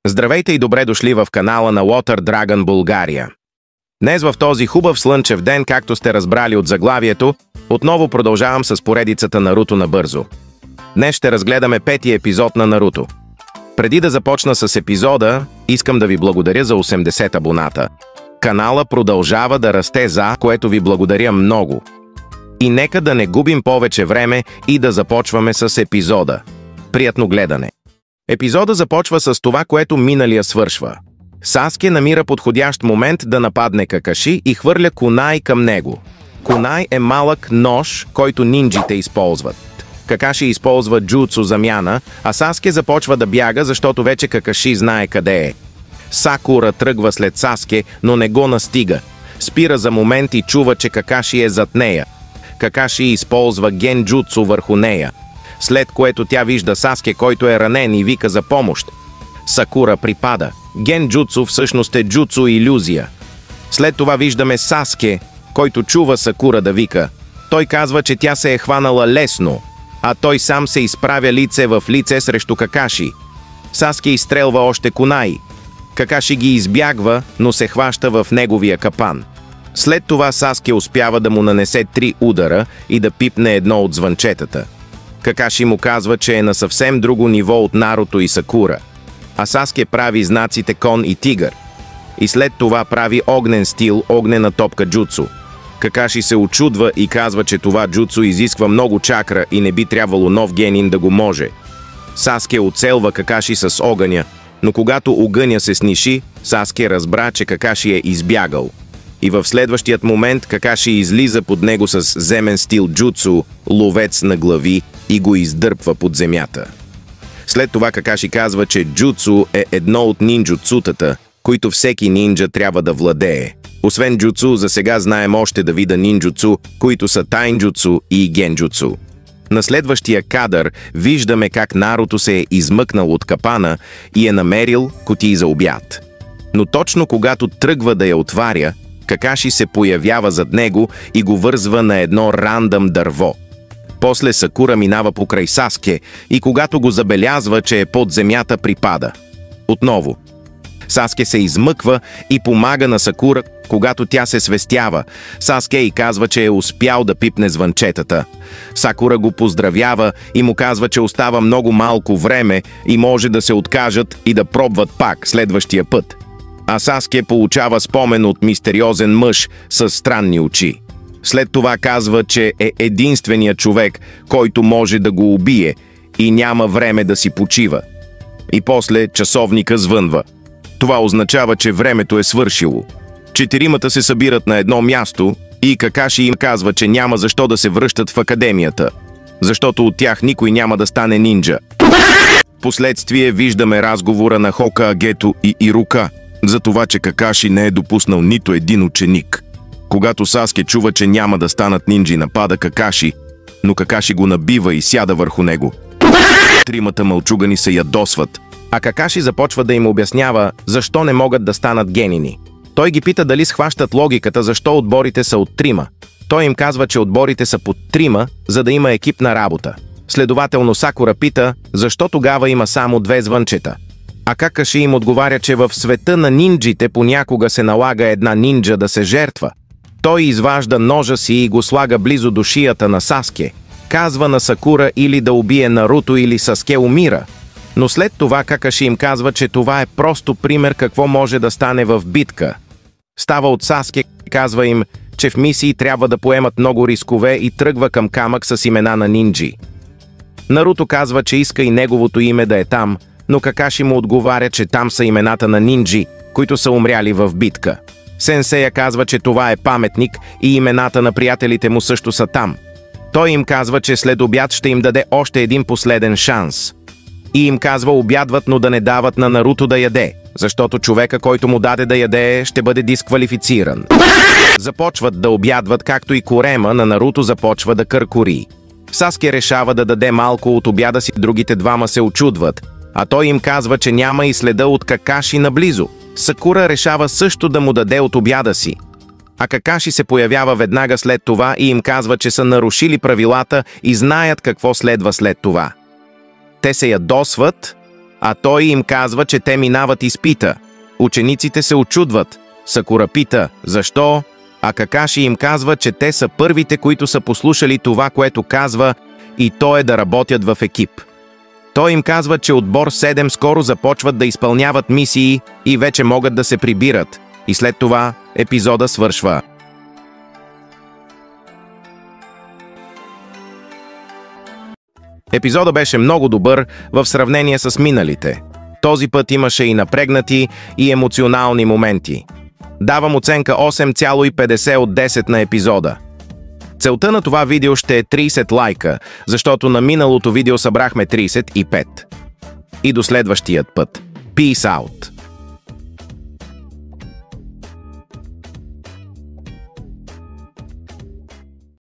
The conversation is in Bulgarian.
Здравейте и добре дошли в канала на Water Dragon България. Днес в този хубав слънчев ден, както сте разбрали от заглавието, отново продължавам с поредицата Наруто набързо. Днес ще разгледаме 5-ти епизод на Наруто. Преди да започна с епизода, искам да ви благодаря за 80 абоната. Канала продължава да расте, за което ви благодаря много. И нека да не губим повече време и да започваме с епизода. Приятно гледане! Епизода започва с това, което миналия свършва. Саске намира подходящ момент да нападне Какаши и хвърля кунай към него. Кунай е малък нож, който нинджите използват. Какаши използва джуцу замяна, а Саске започва да бяга, защото вече Какаши знае къде е. Сакура тръгва след Саске, но не го настига. Спира за момент и чува, че Какаши е зад нея. Какаши използва генджуцу върху нея, след което тя вижда Саске, който е ранен и вика за помощ. Сакура припада. Генджуцу всъщност е джуцу илюзия. След това виждаме Саске, който чува Сакура да вика. Той казва, че тя се е хванала лесно, а той сам се изправя лице в лице срещу Какаши. Саске изстрелва още кунай. Какаши ги избягва, но се хваща в неговия капан. След това Саске успява да му нанесе 3 удара и да пипне едно от звънчетата. Какаши му казва, че е на съвсем друго ниво от Наруто и Сакура. А Саске прави знаците кон и тигър. И след това прави огнен стил, огнена топка джуцу. Какаши се очудва и казва, че това джуцу изисква много чакра и не би трябвало нов генин да го може. Саске оцелва Какаши с огъня, но когато огъня се сниши, Саске разбра, че Какаши е избягал. И в следващият момент Какаши излиза под него с земен стил джуцу, ловец на глави, и го издърпва под земята. След това Какаши казва, че джуцу е едно от нинджуцутата, които всеки нинджа трябва да владее. Освен джуцу, за сега знаем още да вида нинджуцу, които са тайнджуцу и генджуцу. На следващия кадър виждаме как Наруто се е измъкнал от капана и е намерил кутии за обяд. Но точно когато тръгва да я отваря, Какаши се появява зад него и го вързва на едно рандъм дърво. После Сакура минава покрай Саске и когато го забелязва, че е под земята, припада. Отново. Саске се измъква и помага на Сакура, когато тя се свестява. Саске й казва, че е успял да пипне звънчетата. Сакура го поздравява и му казва, че остава много малко време и може да се откажат и да пробват пак следващия път. А Саске получава спомен от мистериозен мъж с странни очи. След това казва, че е единственият човек, който може да го убие и няма време да си почива. И после часовника звънва. Това означава, че времето е свършило. 4-мата се събират на едно място и Какаши им казва, че няма защо да се връщат в академията, защото от тях никой няма да стане нинджа. Впоследствие виждаме разговора на Хокагето и Ирука за това, че Какаши не е допуснал нито един ученик. Когато Саске чува, че няма да станат нинджи, напада Какаши, но Какаши го набива и сяда върху него. 3-мата мълчугани се ядосват, а Какаши започва да им обяснява защо не могат да станат генини. Той ги пита дали схващат логиката защо отборите са от 3-ма. Той им казва, че отборите са под 3-ма, за да има екипна работа. Следователно Сакура пита защо тогава има само 2 звънчета. А Какаши им отговаря, че в света на нинджите понякога се налага една нинджа да се жертва. Той изважда ножа си и го слага близо до шията на Саске. Казва на Сакура или да убие Наруто, или Саске умира. Но след това Какаши им казва, че това е просто пример какво може да стане в битка. Става от Саске, казва им, че в мисии трябва да поемат много рискове и тръгва към камък с имена на нинджи. Наруто казва, че иска и неговото име да е там, но Какаши му отговаря, че там са имената на нинджи, които са умряли в битка. Сенсея казва, че това е паметник и имената на приятелите му също са там. Той им казва, че след обяд ще им даде още един последен шанс. И им казва обядват, но да не дават на Наруто да яде, защото човека, който му даде да яде, ще бъде дисквалифициран. Започват да обядват, както и корема на Наруто започва да къркори. Саске решава да даде малко от обяда си, другите двама се очудват, а той им казва, че няма и следа от Какаши наблизо. Сакура решава също да му даде от обяда си. А Какаши се появява веднага след това и им казва, че са нарушили правилата и знаят какво следва след това. Те се ядосват, а той им казва, че те минават изпита. Учениците се очудват. Сакура пита, защо? А Какаши им казва, че те са първите, които са послушали това, което казва, и то е да работят в екип. Той им казва, че отбор 7 скоро започват да изпълняват мисии и вече могат да се прибират. И след това епизода свършва. Епизода беше много добър в сравнение с миналите. Този път имаше и напрегнати, и емоционални моменти. Давам оценка 8,50 от 10 на епизода. Целта на това видео ще е 30 лайка, защото на миналото видео събрахме 35. И до следващият път. Peace out!